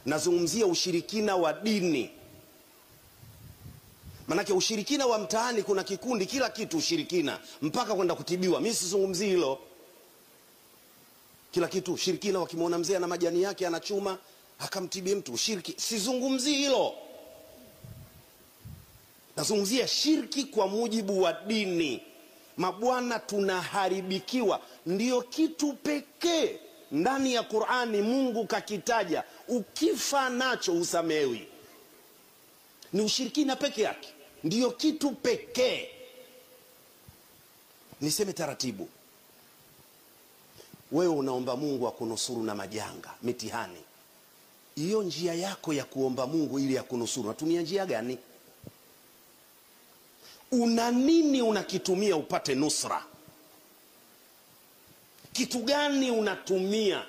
nazungumzia ushirikina wa dini. Manake ushirikina wa mtaani kuna kikundi kila kitu ushirikina, mpaka kwenda kutibiwa. Mimi sizungumzi hilo. Kila kitu ushirikina, wakimwona mzee na majani yake anachuma akamtibie mtu, ushiriki. Sizungumzi hilo. Nazungumzia shirki kwa mujibu wa dini. Mabwana, tunaharibikiwa. Ndiyo kitu pekee ndani ya Qur'ani Mungu kakitaja, ukifa nacho usamewi. Ni ushirikina peke yake, ndiyo kitu pekee. Niseme taratibu, wewe unaomba Mungu akunusuru na majanga, mitihani. Hiyo njia yako ya kuomba Mungu ili akunusuru, unatumia njia gani? Una nini unakitumia upate nusra? Kitu gani unatumia